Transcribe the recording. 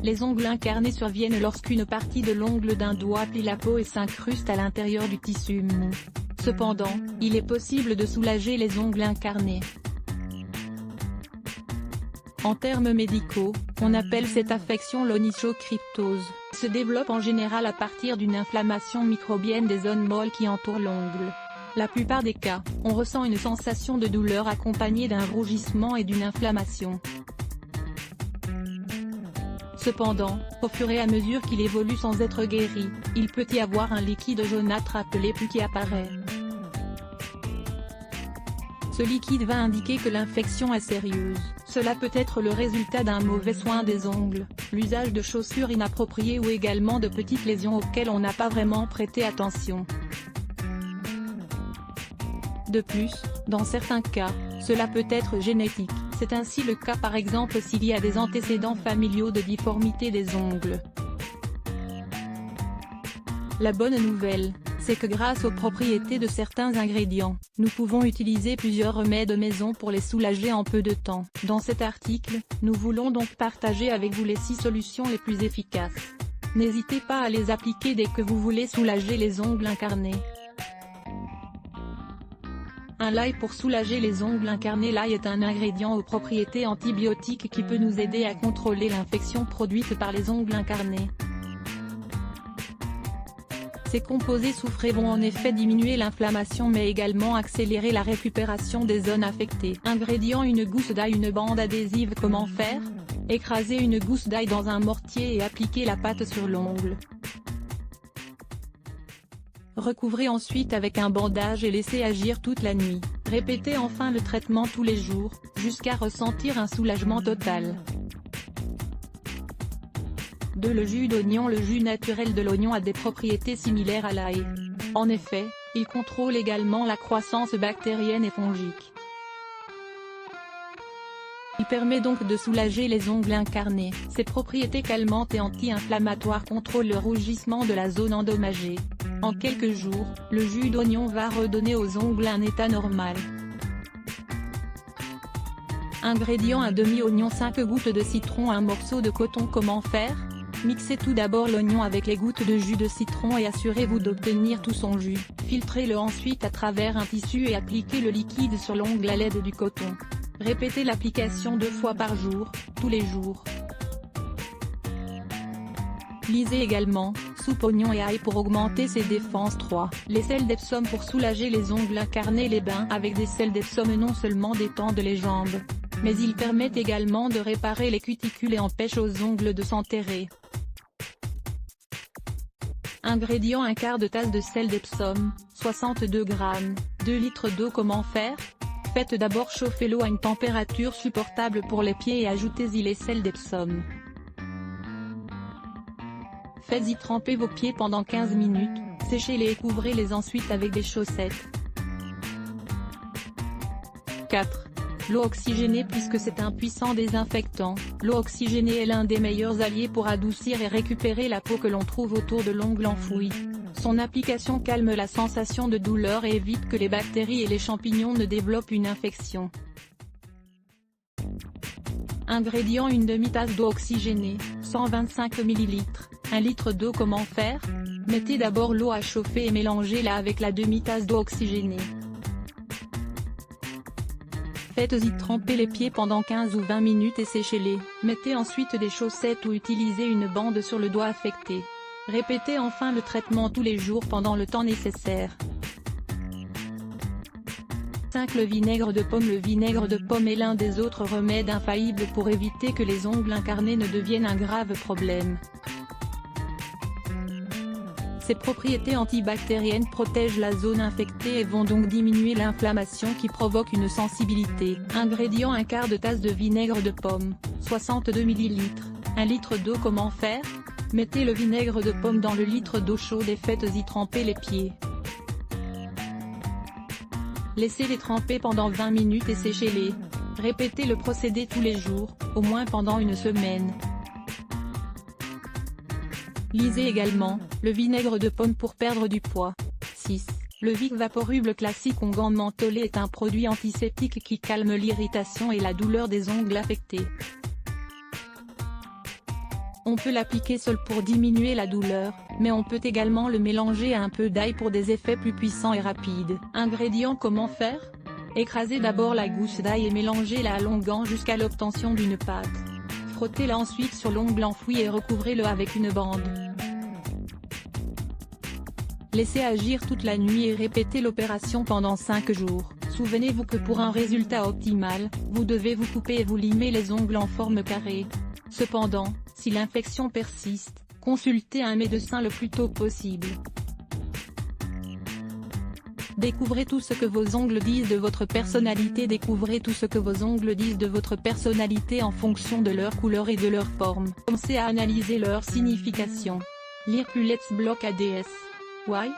Les ongles incarnés surviennent lorsqu'une partie de l'ongle d'un doigt plie la peau et s'incruste à l'intérieur du tissu mou. Cependant, il est possible de soulager les ongles incarnés. En termes médicaux, on appelle cette affection l'onychocryptose. Elle se développe en général à partir d'une inflammation microbienne des zones molles qui entourent l'ongle. La plupart des cas, on ressent une sensation de douleur accompagnée d'un rougissement et d'une inflammation. Cependant, au fur et à mesure qu'il évolue sans être guéri, il peut y avoir un liquide jaunâtre appelé pus qui apparaît. Ce liquide va indiquer que l'infection est sérieuse. Cela peut être le résultat d'un mauvais soin des ongles, l'usage de chaussures inappropriées ou également de petites lésions auxquelles on n'a pas vraiment prêté attention. De plus, dans certains cas, cela peut être génétique. C'est ainsi le cas par exemple s'il y a des antécédents familiaux de difformité des ongles. La bonne nouvelle, c'est que grâce aux propriétés de certains ingrédients, nous pouvons utiliser plusieurs remèdes maison pour les soulager en peu de temps. Dans cet article, nous voulons donc partager avec vous les 6 solutions les plus efficaces. N'hésitez pas à les appliquer dès que vous voulez soulager les ongles incarnés. Un l'ail pour soulager les ongles incarnés. L'ail est un ingrédient aux propriétés antibiotiques qui peut nous aider à contrôler l'infection produite par les ongles incarnés. Ces composés soufrés vont en effet diminuer l'inflammation mais également accélérer la récupération des zones affectées. Ingrédients: une gousse d'ail, une bande adhésive. Comment faire? Écrasez une gousse d'ail dans un mortier et appliquez la pâte sur l'ongle. Recouvrez ensuite avec un bandage et laissez agir toute la nuit. Répétez enfin le traitement tous les jours, jusqu'à ressentir un soulagement total. 2. Le jus d'oignon. Le jus naturel de l'oignon a des propriétés similaires à l'ail. En effet, il contrôle également la croissance bactérienne et fongique. Il permet donc de soulager les ongles incarnés. Ses propriétés calmantes et anti-inflammatoires contrôlent le rougissement de la zone endommagée. En quelques jours, le jus d'oignon va redonner aux ongles un état normal. Ingrédients: un demi-oignon, 5 gouttes de citron, un morceau de coton. Comment faire? Mixez tout d'abord l'oignon avec les gouttes de jus de citron et assurez-vous d'obtenir tout son jus. Filtrez-le ensuite à travers un tissu et appliquez le liquide sur l'ongle à l'aide du coton. Répétez l'application 2 fois par jour, tous les jours. Lisez également, soupe oignon et ail pour augmenter ses défenses. 3. Les sels d'Epsom pour soulager les ongles incarnés. Les bains avec des sels d'Epsom non seulement détendent les jambes, mais ils permettent également de réparer les cuticules et empêchent aux ongles de s'enterrer. Ingrédients: un quart de tasse de sel d'Epsom, 62 g, 2 litres d'eau. Comment faire? Faites d'abord chauffer l'eau à une température supportable pour les pieds et ajoutez-y les sels d'Epsom. Faites-y tremper vos pieds pendant 15 minutes, séchez-les et couvrez-les ensuite avec des chaussettes. 4. L'eau oxygénée. Puisque c'est un puissant désinfectant, l'eau oxygénée est l'un des meilleurs alliés pour adoucir et récupérer la peau que l'on trouve autour de l'ongle enfoui. Son application calme la sensation de douleur et évite que les bactéries et les champignons ne développent une infection. Ingrédients: une demi-tasse d'eau oxygénée, 125 ml, 1 litre d'eau. Comment faire? Mettez d'abord l'eau à chauffer et mélangez-la avec la demi-tasse d'eau oxygénée. Faites-y tremper les pieds pendant 15 ou 20 minutes et séchez-les. Mettez ensuite des chaussettes ou utilisez une bande sur le doigt affecté. Répétez enfin le traitement tous les jours pendant le temps nécessaire. 5. Le vinaigre de pomme. Le vinaigre de pomme est l'un des autres remèdes infaillibles pour éviter que les ongles incarnés ne deviennent un grave problème. Ses propriétés antibactériennes protègent la zone infectée et vont donc diminuer l'inflammation qui provoque une sensibilité. Ingrédients: un quart de tasse de vinaigre de pomme, 62 ml, 1 litre d'eau. Comment faire? Mettez le vinaigre de pomme dans le litre d'eau chaude et faites-y tremper les pieds. Laissez-les tremper pendant 20 minutes et séchez-les. Répétez le procédé tous les jours, au moins pendant une semaine. Lisez également, le vinaigre de pomme pour perdre du poids. 6. Le Vic Vaporub classique onguent mentholé est un produit antiseptique qui calme l'irritation et la douleur des ongles affectés. On peut l'appliquer seul pour diminuer la douleur, mais on peut également le mélanger à un peu d'ail pour des effets plus puissants et rapides. Ingrédients: comment faire? Écrasez d'abord la gousse d'ail et mélangez-la à longuant jusqu'à l'obtention d'une pâte. Frottez-la ensuite sur l'ongle enfoui et recouvrez-le avec une bande. Laissez agir toute la nuit et répétez l'opération pendant 5 jours. Souvenez-vous que pour un résultat optimal, vous devez vous couper et vous limer les ongles en forme carrée. Cependant, si l'infection persiste, consultez un médecin le plus tôt possible. Découvrez tout ce que vos ongles disent de votre personnalité. Découvrez tout ce que vos ongles disent de votre personnalité en fonction de leur couleur et de leur forme. Commencez à analyser leur signification. Lire plus Let's Block ADS. Why?